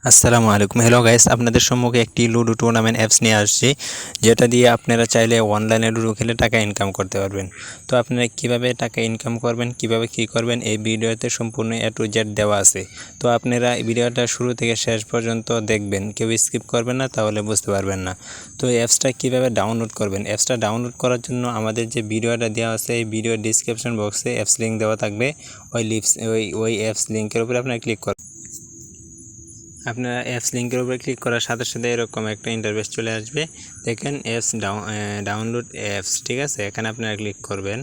আসসালামু আলাইকুম। Hello guys, আপনাদের সম্মুখে একটি লুডো টুর্নামেন্ট অ্যাপস নিয়ে আসছি, যেটা দিয়ে আপনারা চাইলে অনলাইনে লুডো খেলে টাকা ইনকাম করতে পারবেন। তো আপনারা কিভাবে টাকা ইনকাম করবেন, কিভাবে কী করবেন, এই ভিডিওতে সম্পূর্ণ A to Z দেওয়া আছে। তো আপনারা এই ভিডিওটা শুরু থেকে শেষ পর্যন্ত দেখবেন, কেউ স্কিপ করবেন না, তাহলে বুঝতে পারবেন না। তো অ্যাপসটা কিভাবে ডাউনলোড করবেন, অ্যাপসটা ডাউনলোড করার জন্য আমাদের যে ভিডিওটা দেওয়া আছে, এই ভিডিও ডিসক্রিপশন বক্সে অ্যাপস লিঙ্ক দেওয়া থাকবে। ওই অ্যাপস লিঙ্কের উপরে আপনারা ক্লিক করবেন। আপনারা অ্যাপস লিঙ্কের উপরে ক্লিক করার সাথে সাথে এরকম একটা ইন্টারফেস চলে আসবে। দেখেন অ্যাপস ডাউনলোড অ্যাপস, ঠিক আছে। এখানে আপনারা ক্লিক করবেন।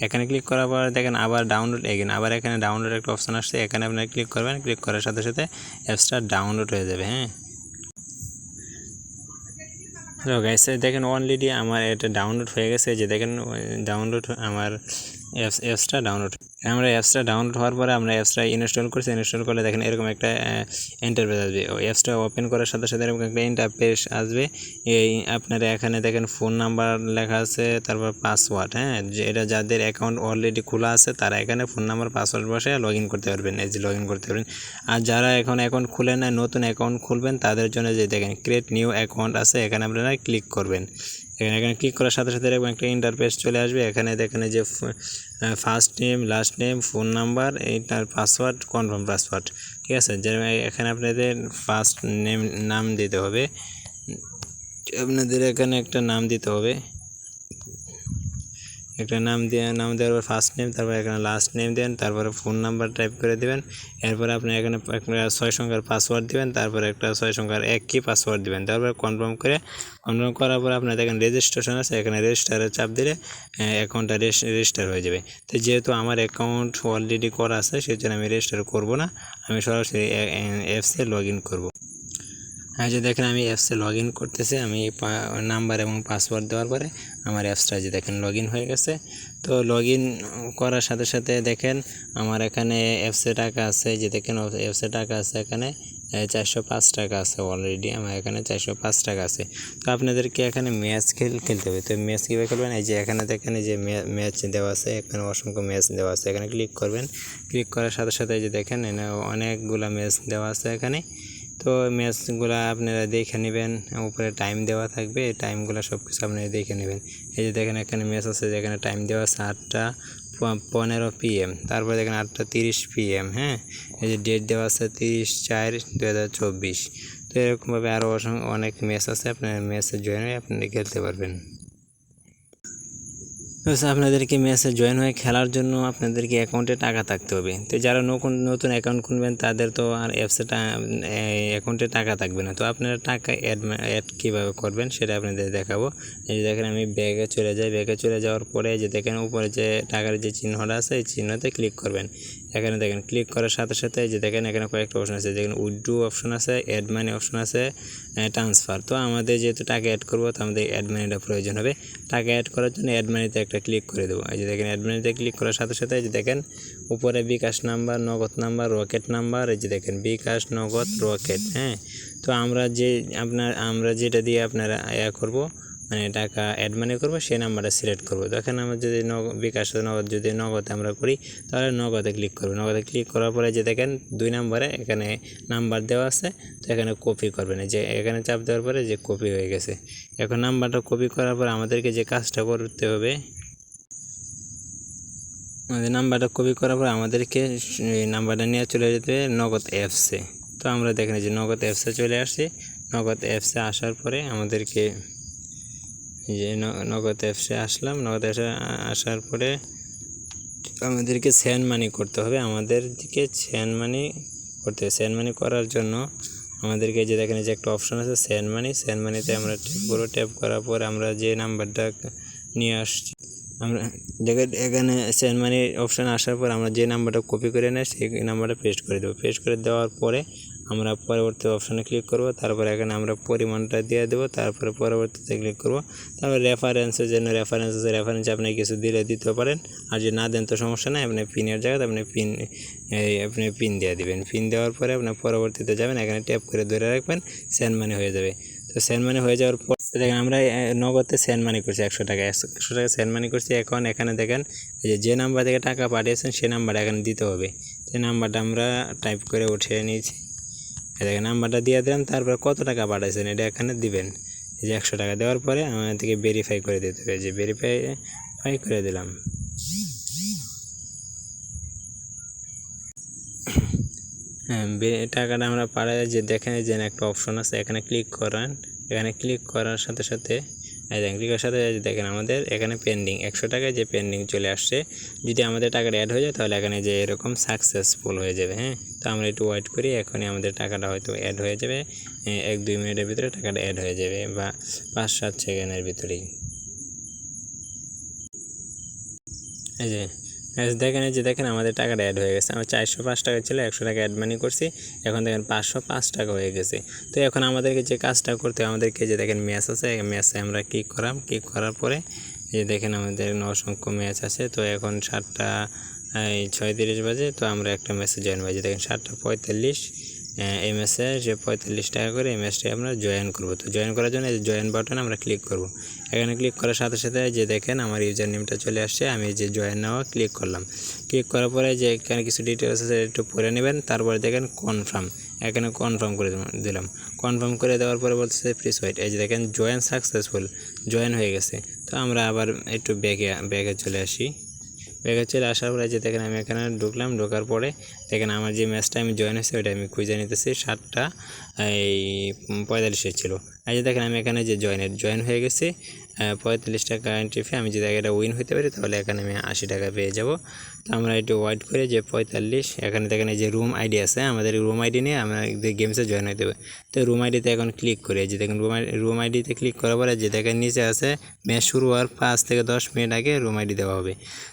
এখানে ক্লিক করার পর দেখেন আবার ডাউনলোড এগেন, আবার এখানে ডাউনলোড একটা অপশান আসছে, এখানে আপনারা ক্লিক করবেন। ক্লিক করার সাথে সাথে অ্যাপসটা ডাউনলোড হয়ে যাবে। হ্যালো গাইস, দেখেন অলরেডি আমার এটা ডাউনলোড হয়ে গেছে। যে দেখেন ডাউনলোড আমার অ্যাপসটা ডাউনলোড। আমরা অ্যাপসটা ডাউনলোড হওয়ার পরে আমরা অ্যাপসটা ইনস্টল করছি। ইনস্টল করলে দেখেন এরকম একটা ইন্টারফেস আসবে। ওই অ্যাপসটা ওপেন করার সাথে সাথে এরকম একটা ইন্টারফেস আসবে। এই আপনারা এখানে দেখেন ফোন নাম্বার লেখা আছে, তারপর পাসওয়ার্ড। যে এটা যাদের অ্যাকাউন্ট অলরেডি খোলা আছে তারা এখানে ফোন নাম্বার পাসওয়ার্ড বসে লগ ইন করতে পারবেন। এই যে লগ ইন করতে পারবেন। আর যারা এখন অ্যাকাউন্ট খুলে নেয়, নতুন অ্যাকাউন্ট খুলবেন, তাদের জন্য যে দেখেন ক্রিয়েট নিউ অ্যাকাউন্ট আছে, এখানে আপনারা ক্লিক করবেন। এখানে ক্লিক করার সাথে সাথে এরকম একটা ইন্টারফেস চলে আসবে। এখানে দেখেন যে first name, last name, phone number, এইটার পাসওয়ার্ড, কনফার্ম পাসওয়ার্ড, ঠিক আছে। যেমন এখানে আপনাদের ফার্স্ট নেম নাম দিতে হবে, আপনাদের এখানে একটা নাম দিতে হবে, একটা নাম দেওয়ার পর ফার্স্ট নেম, তারপর এখানে লাস্ট নেম দেবেন, তারপরে ফোন নাম্বার টাইপ করে দেবেন। এরপরে আপনি এখানে একটা 6 সংখ্যার পাসওয়ার্ড দিবেন, তারপরে একটা 6 সংখ্যার এক কি পাসওয়ার্ড দিবেন। তারপরে কনফার্ম করার পর আপনার দেখেন রেজিস্ট্রেশন আছে, এখানে রেজিস্টারে চাপ দিলে অ্যাকাউন্টটা রেজিস্টার হয়ে যাবে। তো যেহেতু আমার অ্যাকাউন্ট অলরেডি করা আছে, সেজন্য আমি রেজিস্টার করব না, আমি সরাসরি অ্যাপসে লগ ইন করবো। যে দেখেন আমি অ্যাপসে লগ ইন করতেছি। আমি নাম্বার এবং পাসওয়ার্ড দেওয়ার পরে আমার অ্যাপসটা যে দেখেন লগ ইন হয়ে গেছে। তো লগ ইন করার সাথে সাথে দেখেন আমার এখানে অ্যাপসে টাকা আছে, যে দেখেন অ্যাপসে টাকা আছে এখানে 405 টাকা আছে অলরেডি। আমার এখানে 405 টাকা আছে। তো আপনাদেরকে এখানে ম্যাচ খেলতে হবে। তো ম্যাচ কীভাবে খেলবেন, এই যে এখানে দেখেন এই যে ম্যাচ দেওয়া আছে, এখানে অসংখ্য ম্যাচ দেওয়া আছে, এখানে ক্লিক করবেন। ক্লিক করার সাথে সাথে এই যে দেখেন অনেকগুলা ম্যাচ দেওয়া আছে এখানে। তো ম্যাচগুলো আপনারা দেখে নেবেন, উপরে টাইম দেওয়া থাকবে, এই টাইমগুলো সব কিছু আপনারা দেখে নেবেন। এই যে দেখেন এখানে ম্যাচ আছে, যেখানে টাইম দেওয়া আছে 8:15 PM, তারপরে দেখেন 8:30 PM। এই যে ডেট দেওয়া আছে 30/4/2024। তো এরকমভাবে আরও অনেক ম্যাচ আছে, আপনার ম্যাচে জয়েন হয়ে আপনারা খেলতে পারবেন। আপনাদেরকে ম্যাচে জয়েন হয়ে খেলার জন্য আপনাদেরকে অ্যাকাউন্টে টাকা থাকতে হবে। তো যারা নতুন অ্যাকাউন্ট খুলবেন তাদের তো আর অ্যাপসে অ্যাকাউন্টে টাকা থাকবে না। তো আপনারা টাকা অ্যাড কীভাবে করবেন সেটা আপনাদের দেখাবো। এই যে দেখেন আমি ব্যাগে চলে যাই। ব্যাগে চলে যাওয়ার পরে যে দেখেন উপরে যে টাকার যে চিহ্নটা আছে, এই চিহ্নতে ক্লিক করবেন। এখানে দেখেন ক্লিক করার সাথে সাথে যে দেখেন এখানে কয়েকটা অপশন আছে, দেখেন উইথড্র অপশন আছে, অ্যাড মানি অপশন আছে, ট্রান্সফার। তো আমাদের যেহেতু টাকা অ্যাড করবো, তো আমাদের অ্যাড মানিটা প্রয়োজন হবে। টাকা অ্যাড করার জন্য অ্যাড মানিতে একটা ক্লিক করে দেবো। এই যে দেখেন অ্যাড মানিতে ক্লিক করার সাথে সাথে এই যে দেখেন উপরে বিকাশ নাম্বার, নগদ নাম্বার, রকেট নাম্বার, এই যে দেখেন বিকাশ, নগদ, রকেট। তো আমরা যেটা দিয়ে আপনারা করবো, মানে টাকা অ্যাড মানি করবো, সেই নাম্বারটা সিলেক্ট করবো। দেখেন আমরা যদি বিকাশ নগদ যদি নগদে আমরা করি, তাহলে নগদে ক্লিক করবো। নগদে ক্লিক করার পরে যে দেখেন 2 নম্বরে এখানে নাম্বার দেওয়া আছে, তো এখানে কপি করবেন। যে এখানে চাপ দেওয়ার পরে যে কপি হয়ে গেছে। এখন নাম্বারটা কপি করার পর আমাদেরকে যে কাজটা করতে হবে, নাম্বারটা কপি করার পর আমাদেরকে নাম্বারটা নিয়ে চলে যেতে হবে নগদ অ্যাপসে। তো আমরা দেখেন যে নগদ অ্যাপসে চলে আসছি। নগদ অ্যাপসে আসার পরে আমাদেরকে যে নগদ অ্যাপসে আসলাম। নগদ অ্যাপসে আসার পরে আমাদেরকে সেন্ড মানি করতে হবে। সেন্ড মানি করার জন্য আমাদেরকে যে দেখেন যে একটা অপশন আছে সেন্ড মানিতে আমরা ট্যাপ করার পর আমরা যে নাম্বারটা নিয়ে আসছি, আমরা দেখেন এখানে সেন্ড মানি অপশান আসার পর আমরা যে নাম্বারটা কপি করে নেই সেই নাম্বারটা পেস্ট করে দেবো। পেস্ট করে দেওয়ার পরে আমরা পরবর্তী অপশানে ক্লিক করব। তারপরে এখানে আমরা পরিমাণটা দিয়ে দেবো। তারপরে পরবর্তীতে ক্লিক করব। তারপরে রেফারেন্সের জন্য রেফারেন্সে আপনি কিছু দিতে পারেন। আর যদি না দেন তো সমস্যা নেই, আপনি পিনের জায়গায় আপনি পিন দিয়ে দেবেন। পিন দেওয়ার পরে আপনি পরবর্তীতে যাবেন, এখানে ট্যাপ করে ধরে রাখবেন, সেন্ড মানি হয়ে যাবে। তো সেন্ড মানি হয়ে যাওয়ার পর দেখেন আমরা নগদে সেন্ড মানি করছি 100 টাকা সেন্ড মানি করছি। এখন এখানে দেখেন যে নাম্বার থেকে টাকা পাঠিয়েছেন সেই নাম্বারটা এখানে দিতে হবে। সেই নাম্বারটা আমরা টাইপ করে উঠিয়ে নিয়েছি। এই দেখেন নাম্বারটা দিয়ে দিলাম, তারপর কত টাকা পাঠাইছেন এটা এখানে দিবেন। এই যে 100 টাকা দেওয়ার পরে আমাদের থেকে ভেরিফাই করে দিতে হবে, যে ভেরিফাই করে দিলাম। হ্যাঁ, টাকাটা আমরা পাঠাই, যে দেখেন যে একটা অপশন আছে, এখানে ক্লিক করেন। এখানে ক্লিক করার সাথে সাথে ক্লিক করার সাথে দেখেন আমাদের এখানে পেন্ডিং 100 টাকায় যে পেন্ডিং চলে আসছে। যদি আমাদের টাকাটা অ্যাড হয়ে যায় তাহলে এখানে যে এরকম সাকসেসফুল হয়ে যাবে। হ্যাঁ, তো আমরা একটু ওয়েট করি, এখনই আমাদের টাকাটা হয়তো অ্যাড হয়ে যাবে। 1-2 মিনিটের ভিতরে টাকাটা অ্যাড হয়ে যাবে, বা 5-7 সেকেন্ডের ভিতরেই। এই যে দেখেন আমাদের টাকাটা অ্যাড হয়ে গেছে। আমার 405 টাকা ছিল, 100 টাকা অ্যাড মানি করছি, এখন দেখেন 505 টাকা হয়ে গেছে। তো এখন আমাদেরকে যে কাজটা করতে হবে, আমাদেরকে যে দেখেন ম্যাচ আছে, ম্যাচে আমরা ক্লিক করার পরে এই দেখেন আমাদের অসংখ্য ম্যাচ আছে। তো এখন 7:36 বাজে, তো আমরা একটা ম্যাচে জয়েন হয়েছি। দেখেন 7:45 এই ম্যাচে যে 45 টাকা করে এই ম্যাচটাই আমরা জয়েন করব। তো জয়েন করার জন্য জয়েন বাটনে আমরা ক্লিক করব। এখানে ক্লিক করার সাথে সাথে যে দেখেন আমার ইউজার নেমটা চলে আসছে, আমি যে জয়েন নেওয়া ক্লিক করলাম। ক্লিক করার পরে যে এখানে কিছু ডিটেলস আছে একটু পড়ে নেবেন, তারপরে দেখেন কনফার্ম, এখানে কনফার্ম করে দিলাম। কনফার্ম করে দেওয়ার পরে বলতেছে প্লিজ ওয়েট। এই যে দেখেন জয়েন সাকসেসফুল, জয়েন হয়ে গেছে। তো আমরা আবার একটু ব্যাগে চলে আসি। ব্যাগে চলে আসার পরে যে দেখেন আমি এখানে ঢোকার পরে দেখেন আমার যে ম্যাচটা আমি জয়েন হয়েছে ওইটা আমি খুঁজে নিতেছি। 7:45 ছিল। এই যে দেখেন আমি এখানে যে জয়েন হয়ে গেছি। 45 টাকা এন্ট্রি ফি। আমি যদি এটা উইন হতে পারি তাহলে এখানে আমি 80 টাকা পেয়ে যাব। তো আমরা একটু ওয়েট করে যে 45 এখানে দেখেন এই যে রুম আইডি আছে, আমাদের রুম আইডি নিয়ে আমরা গেমসে জয়েন হতে হবে। তো রুম আইডিতে এখন ক্লিক করে যে দেখেন রুম আইডিতে ক্লিক করার পরে যে দেখেন নিচে আছে ম্যাচ শুরু হওয়ার 5 থেকে 10 মিনিট আগে রুম আইডি দেওয়া হবে।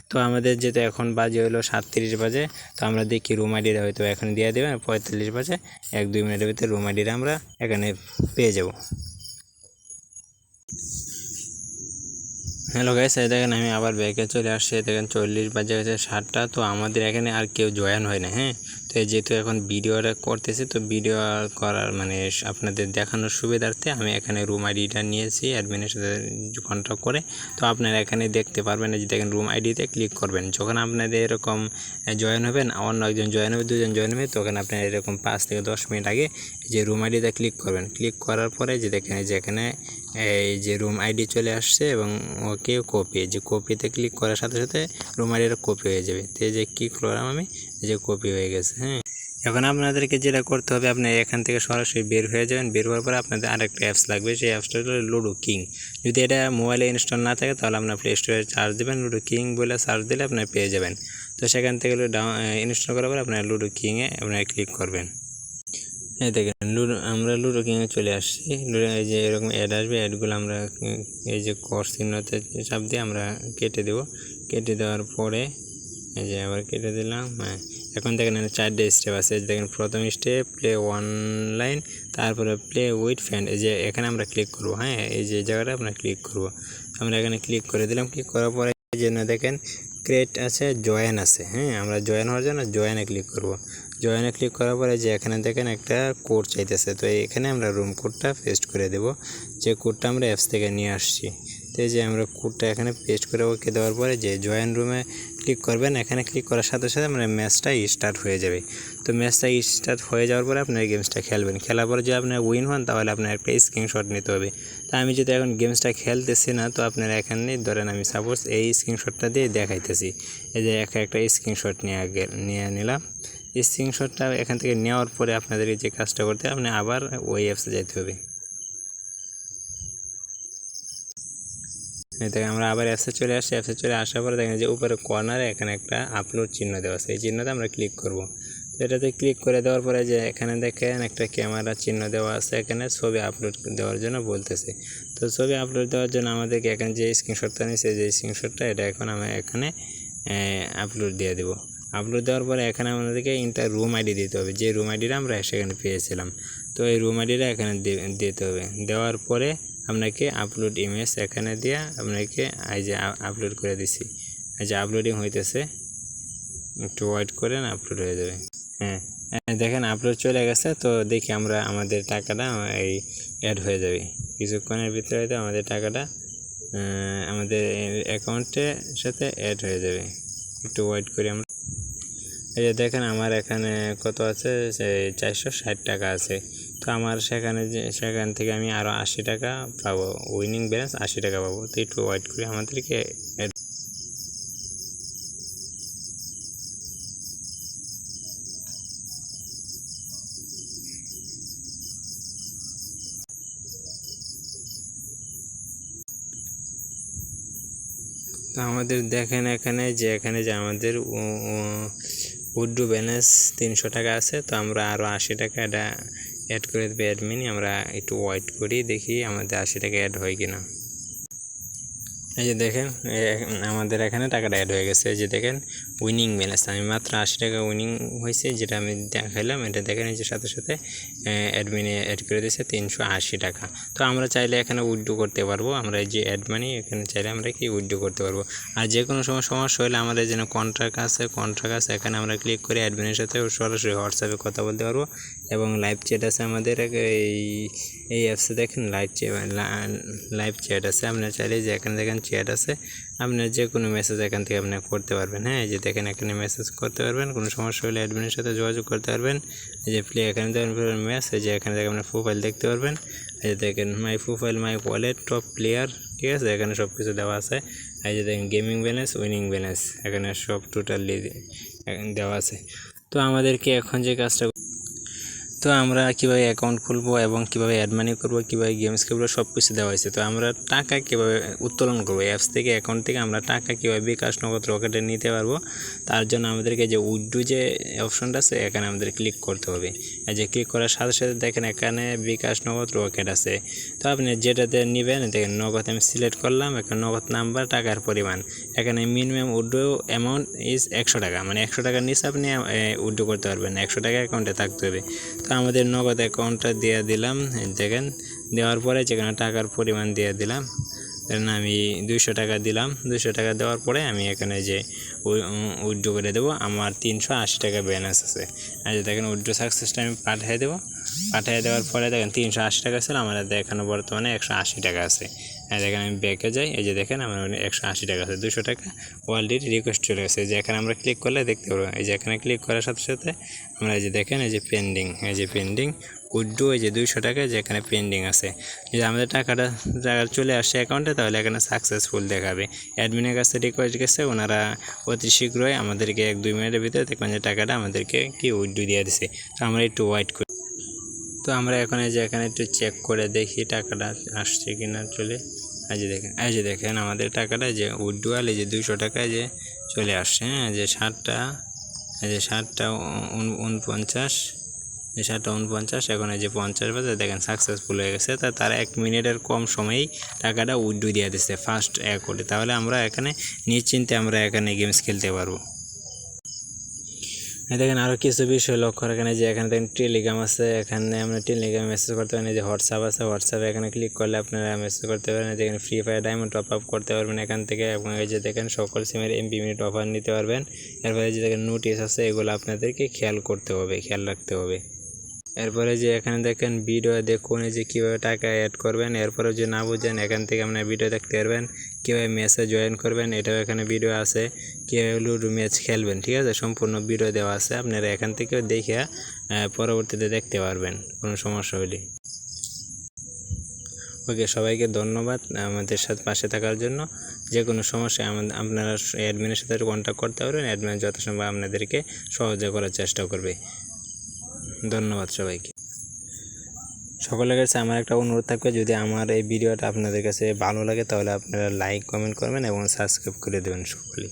তো আমাদের যেহেতু এখন বাজে হলো 7:30 বাজে, তো আমরা দেখি রুম আইডিটা হয়তো এখন দিয়ে দেবে 45 বাজে। 1-2 মিনিটের ভিতরে রুম আইডিটা আমরা এখানে পেয়ে যাব। হ্যালো গাইস, এই দেখেন আমি আবার ব্যাকে চলে আসছি। দেখেন 40 বাজে গেছে 7টা। তো আমাদের এখানে আর কেউ জয়েন হয় না। হ্যাঁ, তো যেহেতু এখন ভিডিওটা করতেছি, তো ভিডিও করার মানে আপনাদের দেখানোর সুবিধার্থে আমি এখানে রুম আইডিটা নিয়েছি অ্যাডমিনের সাথে কন্ট্যাক্ট করে। তো আপনারা এখানে দেখতে পারবেন, যে দেখেন রুম আইডিতে ক্লিক করবেন। যখন আপনাদের এরকম জয়েন হবেন, অন্য একজন জয়েন হবে, 2জন জয়েন হবে, তখন আপনারা এরকম 5 থেকে 10 মিনিট আগে যে রুম আইডিতে ক্লিক করবেন। ক্লিক করার পরে যে দেখেন যেখানে এই যে রুম আইডি চলে আসছে এবং ওকে কপি, যে কপিতে ক্লিক করার সাথে সাথে রুম আইডিটা কপি হয়ে যাবে। তো এই যে ক্লিক করলাম আমি, যে কপি হয়ে গেছে। হ্যাঁ, এখন আপনাদেরকে যেটা করতে হবে, আপনি এখান থেকে সরাসরি বের হয়ে যাবেন। বের হওয়ার পরে আপনাদের আরেকটা অ্যাপস লাগবে, সেই অ্যাপসটা হলো লুডো কিং। যদি এটা মোবাইলে ইনস্টল না থাকে তাহলে আপনার প্লে স্টোরে সার্চ দেবেন, লুডো কিং বলে সার্চ দিলে আপনার পেয়ে যাবেন। তো সেখান থেকে ইনস্টল করার পরে আপনার লুডো কিংয়ে আপনারা ক্লিক করবেন। এই দেখেন আমরা লুডো কিংয়ে চলে আসছি। এই যে এরকম অ্যাড আসবে, অ্যাডগুলো আমরা এই যে ক্রস চিহ্নতে চাপ দিয়ে আমরা কেটে দেব। কেটে দেওয়ার পরে এই যে আবার কেটে দিলাম। হ্যাঁ, এখন দেখেন 4টে স্টেপ আছে। দেখেন প্রথম স্টেপ প্লে অনলাইন, তারপরে প্লে উইথ ফ্রেন্ড। এই যে এখানে আমরা ক্লিক করব। হ্যাঁ, এই যে জায়গাটা আমরা ক্লিক করব। আমরা এখানে ক্লিক করে দিলাম। ক্লিক করার পরে এই জন্য দেখেন ক্রিয়েট আছে, জয়েন আছে। হ্যাঁ, আমরা জয়েন হওয়ার জন্য জয়েনে ক্লিক করব। জয়েনে ক্লিক করার পরে যে এখানে দেখেন একটা কোড চাইতেছে, তো এখানে আমরা রুম কোডটা পেস্ট করে দেব, যে কোডটা আমরা অ্যাপস থেকে নিয়ে আসছি। তো এই যে আমরা কোডটা এখানে পেস্ট করে ওকে দেওয়ার পরে যে জয়েন রুমে ক্লিক করবেন। এখানে ক্লিক করার সাথে সাথে মানে ম্যাচটা স্টার্ট হয়ে যাবে। তো ম্যাচটা স্টার্ট হয়ে যাওয়ার পরে আপনার গেমসটা খেলবেন। খেলার পরে যদি আপনার উইন হন তাহলে আপনার একটা স্ক্রিনশট নিতে হবে। তো আমি যদি এখন গেমসটা খেলতেছি না, তো আপনারা এখানে ধরেন আমি সাপোজ এই স্ক্রিনশটটা দিয়ে দেখাইতেছি। এই যে একটা স্ক্রিনশট নিয়ে নিলাম। স্ক্রিনশটটা এখান থেকে নেওয়ার পরে আপনাদের যে কাজটা করতে হবে, আপনি আবার ওই অ্যাপসে যেতে হবে। দেখেন আমরা আবার অ্যাপসে চলে আসছি। অ্যাপসে চলে আসার পরে দেখেন যে উপরে কর্নারে এখানে একটা আপলোড চিহ্ন দেওয়া আছে, এই চিহ্নতে আমরা ক্লিক করব। তো এটাতে ক্লিক করে দেওয়ার পরে যে এখানে দেখেন একটা ক্যামেরা চিহ্ন দেওয়া আছে, এখানে ছবি আপলোড দেওয়ার জন্য বলতেছে। তো ছবি আপলোড দেওয়ার জন্য আমাদেরকে এখানে যে স্ক্রিনশটটা নিয়েছে, যে স্ক্রিনশটটা এটা এখন আমি এখানে আপলোড দিয়ে দেবো। আপলোড দেওয়ার পরে এখানে আমাদেরকে রুম আইডি দিতে হবে, যে রুম আইডিটা আমরা সেখানে পেয়েছিলাম। তো এই রুম আইডিটা এখানে দিতে হবে। দেওয়ার পরে আপনাকে আপলোড ইমেজ এখানে দিয়ে আপনাকে এই যে আপলোড করে দিছি। এই যে আপলোডিং হইতেছে, একটু ওয়েট করেন, আপলোড হয়ে যাবে। হ্যাঁ, দেখেন আপলোড চলে গেছে। তো দেখি আমরা আমাদের টাকাটা এই অ্যাড হয়ে যাবে কিছুক্ষণের ভিতরে, হয়তো আমাদের টাকাটা আমাদের অ্যাকাউন্টের সাথে অ্যাড হয়ে যাবে। একটু ওয়েট করি আমরা। এই যে দেখেন আমার এখানে কত আছে, 460 টাকা আছে। তো আমার সেখান থেকে আমি আরও 80 টাকা পাবো, উইনিং ব্যালেন্স 80 টাকা পাবো। তো একটু ওয়েট করি, আমাদেরকে তো আমাদের দেখেন এখানে যে আমাদের উইথড্র ব্যালেন্স 300 টাকা আছে। তো আমরা আরও 80 টাকা এটা অ্যাড করে দেবে অ্যাডমিন। আমরা একটু ওয়েট করি, দেখি আমাদের 80 টাকা অ্যাড হয় কিনা। এই যে দেখেন আমাদের এখানে টাকাটা অ্যাড হয়ে গেছে। এই যে দেখেন উইনিং ব্যালেন্স, আমি মাত্র 80 টাকা উইনিং হয়েছে, যেটা আমি দেখাইলাম। এটা দেখেন এই যে সাথে সাথে অ্যাডমিনে অ্যাড করে দিয়েছে 380 টাকা। তো আমরা চাইলে এখানে উইথড্র করতে পারবো। আমরা এই যে অ্যাড মানি এখানে চাইলে আমরা কি উইথড্র করতে পারবো। আর যে কোনো সমস্যা হলে আমাদের যেন কন্ট্রাক্ট আছে এখানে আমরা ক্লিক করে অ্যাডমিনের সাথে সরাসরি হোয়াটসঅ্যাপে কথা বলতে পারবো। এবং লাইভ চ্যাট আছে আমাদের এই অ্যাপসে, দেখেন লাইভ চ্যাট আছে। আপনারা চাইলে যে এখানে দেখেন চ্যাট আছে, আপনার যে কোনো মেসেজ এখান থেকে আপনি করতে পারবেন। হ্যাঁ, এই যে দেখেন এখানে মেসেজ করতে পারবেন, কোনো সমস্যা হলে অ্যাডমিনের সাথে যোগাযোগ করতে পারবেন। এই যে এখানে দেখেন মেসেজ, যে এখানে দেখেন আপনার প্রোফাইল দেখতে পারবেন। এই যে দেখেন মাই profile, my wallet, top player, ঠিক আছে, এখানে সব কিছু দেওয়া আছে। এই যে দেখেন গেমিং ব্যালেন্স, উইনিং ব্যালেন্স, এখানে সব টোটালি দেওয়া আছে। তো আমাদেরকে এখন যে কাজটা, তো আমরা কীভাবে অ্যাকাউন্ট খুলবো এবং কীভাবে অ্যাড মানি করবো, কীভাবে গেমস খেলবো, সব কিছু দেওয়া হয়েছে। তো আমরা টাকা কীভাবে উত্তোলন করবো অ্যাপস থেকে, অ্যাকাউন্ট থেকে আমরা টাকা কীভাবে বিকাশ, নগদ, রকেটে নিতে পারবো, তার জন্য আমাদেরকে যে উইথড্র যে অপশনটা আছে এখানে আমাদের ক্লিক করতে হবে। এই যে ক্লিক করার সাথে সাথে দেখেন এখানে বিকাশ, নগদ, রকেট আছে। তো আপনি যেটাতে নেবেন, দেখেন নগদ আমি সিলেক্ট করলাম, এখানে নগদ নাম্বার, টাকার পরিমাণ, এখানে মিনিমাম উইথড্র অ্যামাউন্ট ইজ 100 টাকা, মানে 100 টাকার নিচে আপনি উইথড্র করতে পারবেন, 100 টাকা অ্যাকাউন্টে থাকতে হবে। তো আমাদের নগদ অ্যাকাউন্টটা দিয়ে দিলাম, দেখেন দেওয়ার পরে যেখানে টাকার পরিমাণ দিয়ে দিলাম, আমি 200 টাকা দিলাম। 200 টাকা দেওয়ার পরে আমি এখানে যে উইথড্র করে দেবো, আমার 380 টাকা ব্যালেন্স আছে। আর যে দেখেন উইথড্র সাকসেসটা আমি পাঠিয়ে দেবো। পাঠিয়ে দেওয়ার পরে দেখেন 380 টাকা ছিল, আমার এখানে বর্তমানে 180 টাকা আছে। দেখেন আমি ব্যাকে যাই, এই যে দেখেন আমার 180 টাকা আছে। 200 টাকা অলরেডি রিকোয়েস্ট চলে গেছে। যে এখানে আমরা ক্লিক করলে দেখতে পারবো, এই যে এখানে ক্লিক করার সাথে সাথে আমরা এই যে দেখেন এই যে পেন্ডিং, এই যে পেন্ডিং উইথড্র, এই যে 200 টাকা যে এখানে পেন্ডিং আছে। যদি আমাদের টাকাটা চলে আসছে অ্যাকাউন্টে, তাহলে এখানে সাকসেসফুল দেখাবে। অ্যাডমিনের কাছে রিকোয়েস্ট গেছে, ওনারা অতি শীঘ্রই আমাদেরকে 1-2 মিনিটের ভিতরে দেখবেন যে টাকাটা আমাদেরকে কি উইথড্র দিয়ে দিছে। তো আমরা একটু ওয়েট করি। তো আমরা এখন এই যে এখানে একটু চেক করে দেখি টাকাটা আসছে কিনা চলে। এই যে দেখেন আমাদের টাকাটা যে উইথড্রয়াল, এই যে 200 টাকা যে চলে আসছে। হ্যাঁ, যে 7টা 49, এই 7টা 49, এখন এই যে 50 বাজে, দেখেন সাকসেসফুল হয়ে গেছে। তারা 1 মিনিটের কম সময়েই টাকাটা উইথড্র দিয়ে দিচ্ছে ফার্স্ট অ্যাকাউন্টে। তাহলে আমরা এখানে নিশ্চিন্তে আমরা এখানে গেমস খেলতে পারবো। দেখেন আরও কিছু বিষয় লক্ষ্য রাখেন, যে এখানে দেখেন টেলিগ্রাম আছে, এখানে আমরা টেলিগ্রামে মেসেজ করতে পারেন। যে হোয়াটসঅ্যাপ আছে, হোয়াটসঅ্যাপে এখানে ক্লিক করলে আপনারা মেসেজ করতে পারেন। যেখানে free fire diamond top up করতে পারবেন এখান থেকে, এবং এই যে দেখেন সকল সিমের এমবি মিনিট অফার নিতে পারবেন। এরপরে যে দেখেন নোটিশ আছে, এগুলো আপনাদেরকে খেয়াল রাখতে হবে। এরপরে যে এখানে দেখেন ভিডিও দেখুন, এই যে কীভাবে টাকা অ্যাড করবেন। এরপরে যে না বুঝেন এখান থেকে আপনার ভিডিও দেখতে পারবেন, কীভাবে ম্যাচে জয়েন করবেন, এটাও এখানে ভিডিও আছে। কীভাবে লুডো ম্যাচ খেলবেন, ঠিক আছে, সম্পূর্ণ ভিডিও দেওয়া আছে। আপনারা এখান থেকেও দেখে পরবর্তীতে দেখতে পারবেন কোনো সমস্যা হলে। ওকে, সবাইকে ধন্যবাদ আমাদের সাথে পাশে থাকার জন্য। যে কোনো সমস্যায় আপনারা অ্যাডমিনের সাথে কন্ট্যাক্ট করতে পারবেন। অ্যাডমিন যথাসম্ভব আপনাদেরকে সহযোগিতা করার চেষ্টা করবে। ধন্যবাদ সবাইকে। সকলের কাছে আমার একটা অনুরোধ থাকবে, যদি আমার এই ভিডিওটা আপনাদের কাছে ভালো লাগে তাহলে আপনারা লাইক, কমেন্ট করবেন এবং সাবস্ক্রাইব করে দেবেন সকলেই।